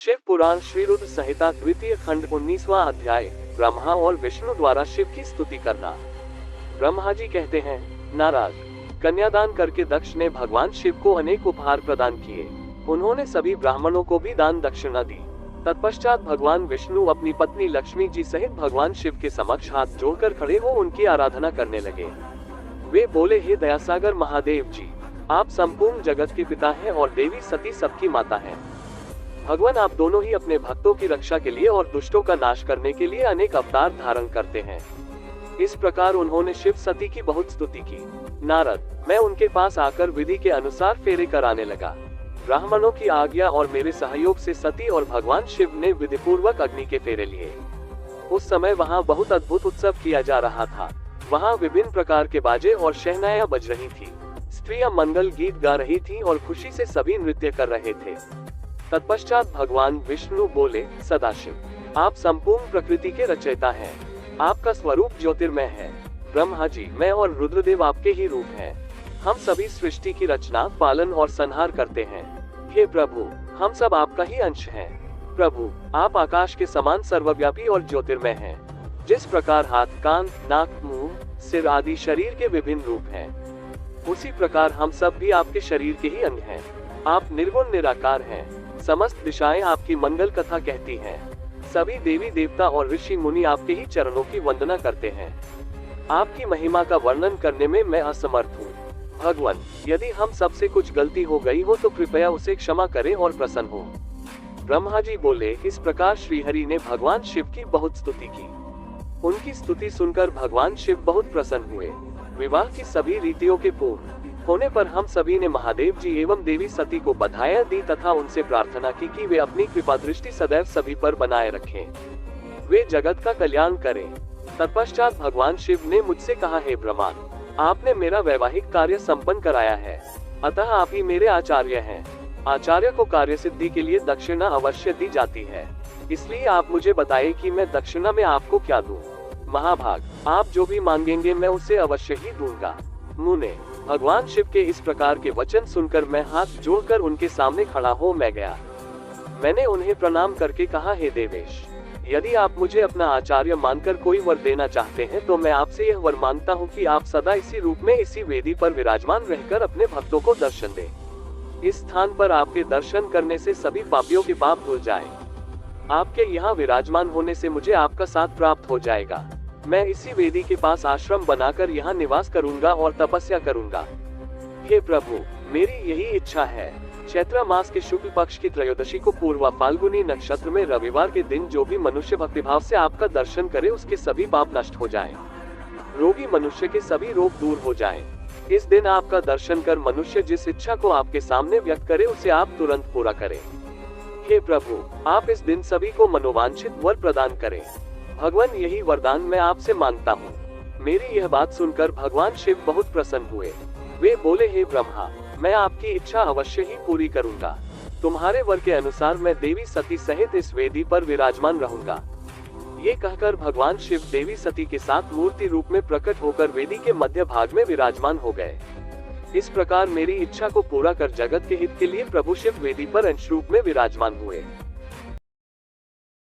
शिव पुराण श्री रुद्र संहिता द्वितीय खंड 19वां अध्याय। ब्रह्मा और विष्णु द्वारा शिव की स्तुति करना। ब्रह्मा जी कहते हैं, नाराज कन्यादान करके दक्ष ने भगवान शिव को अनेक उपहार प्रदान किए। उन्होंने सभी ब्राह्मणों को भी दान दक्षिणा दी। तत्पश्चात भगवान विष्णु अपनी पत्नी लक्ष्मी जी सहित भगवान शिव के समक्ष हाथ जोड़कर खड़े हो उनकी आराधना करने लगे। वे बोले, हे दयासागर महादेव जी, आप संपूर्ण जगत के पिता हैं और देवी सती सबकी माता हैं। भगवान आप दोनों ही अपने भक्तों की रक्षा के लिए और दुष्टों का नाश करने के लिए अनेक अवतार धारण करते हैं। इस प्रकार उन्होंने शिव सती की बहुत स्तुति की। नारद, मैं उनके पास आकर विधि के अनुसार फेरे कराने लगा। ब्राह्मणों की आज्ञा और मेरे सहयोग से सती और भगवान शिव ने विधिपूर्वक अग्नि के फेरे लिए। उस समय वहाँ बहुत अद्भुत उत्सव किया जा रहा था। वहाँ विभिन्न प्रकार के बाजे और शहनाइयां बज रही थी। स्त्रियां मंगल गीत गा रही थीं और खुशी से सभी नृत्य कर रहे थे। तत्पश्चात भगवान विष्णु बोले, सदाशिव, आप संपूर्ण प्रकृति के रचयिता हैं। आपका स्वरूप ज्योतिर्मय है। ब्रह्मा जी, मैं और रुद्रदेव आपके ही रूप हैं। हम सभी सृष्टि की रचना, पालन और संहार करते हैं। हे प्रभु, हम सब आपका ही अंश हैं। प्रभु, आप आकाश के समान सर्वव्यापी और ज्योतिर्मय हैं। जिस प्रकार हाथ, कान, नाक, मुंह, सिर आदि शरीर के विभिन्न रूप हैं, उसी प्रकार हम सब भी आपके शरीर के ही अंग हैं। आप निर्गुण निराकार हैं। समस्त दिशाएं आपकी मंगल कथा कहती हैं। सभी देवी देवता और ऋषि मुनि आपके ही चरणों की वंदना करते हैं। आपकी महिमा का वर्णन करने में मैं असमर्थ हूँ। भगवान, यदि हम सबसे कुछ गलती हो गई हो तो कृपया उसे क्षमा करें और प्रसन्न हो। ब्रह्मा जी बोले, इस प्रकार श्रीहरि ने भगवान शिव की बहुत स्तुति की। उनकी स्तुति सुनकर भगवान शिव बहुत प्रसन्न हुए। विवाह की सभी रीतियों के पूर्ण होने पर हम सभी ने महादेव जी एवं देवी सती को बधाइयां दी तथा उनसे प्रार्थना की कि वे अपनी कृपा दृष्टि सदैव सभी पर बनाए रखें। वे जगत का कल्याण करें। तत्पश्चात भगवान शिव ने मुझसे कहा, हे ब्रह्मा, आपने मेरा वैवाहिक कार्य संपन्न कराया है, अतः आप ही मेरे आचार्य हैं। आचार्य को कार्य सिद्धि के लिए दक्षिणा अवश्य दी जाती है। इसलिए आप मुझे बताइए कि मैं दक्षिणा में आपको क्या दूं। महाभाग, आप जो भी मांगेंगे मैं उसे अवश्य ही दूंगा। मुने, भगवान शिव के इस प्रकार के वचन सुनकर मैं हाथ जोड़कर उनके सामने खड़ा हो मैं गया। मैंने उन्हें प्रणाम करके कहा, हे देवेश, यदि आप मुझे अपना आचार्य मानकर कोई वर देना चाहते हैं तो मैं आपसे यह वर मांगता हूँ कि आप सदा इसी रूप में इसी वेदी पर विराजमान रहकर अपने भक्तों को दर्शन दें। इस स्थान पर आपके दर्शन करने से सभी पापियों के पाप धुल जाएं। आपके यहाँ विराजमान होने से मुझे आपका साथ प्राप्त हो जाएगा। मैं इसी वेदी के पास आश्रम बनाकर यहाँ निवास करूंगा और तपस्या करूंगा। हे प्रभु, मेरी यही इच्छा है। चैत्र मास के शुक्ल पक्ष की त्रयोदशी को पूर्वा फाल्गुनी नक्षत्र में रविवार के दिन जो भी मनुष्य भक्तिभाव से आपका दर्शन करे उसके सभी पाप नष्ट हो जाएं। रोगी मनुष्य के सभी रोग दूर हो जाएं। इस दिन आपका दर्शन कर मनुष्य जिस इच्छा को आपके सामने व्यक्त करे उसे आप तुरंत पूरा करें। हे प्रभु, आप इस दिन सभी को मनोवांछित वर प्रदान करें। भगवान, यही वरदान मैं आपसे मांगता हूँ। मेरी यह बात सुनकर भगवान शिव बहुत प्रसन्न हुए। वे बोले, हे ब्रह्मा, मैं आपकी इच्छा अवश्य ही पूरी करूंगा। तुम्हारे वर के अनुसार मैं देवी सती सहित इस वेदी पर विराजमान रहूंगा। ये कहकर भगवान शिव देवी सती के साथ मूर्ति रूप में प्रकट होकर वेदी के मध्य भाग में विराजमान हो गए। इस प्रकार मेरी इच्छा को पूरा कर जगत के हित के लिए प्रभु शिव वेदी पर अंश रूप में विराजमान हुए।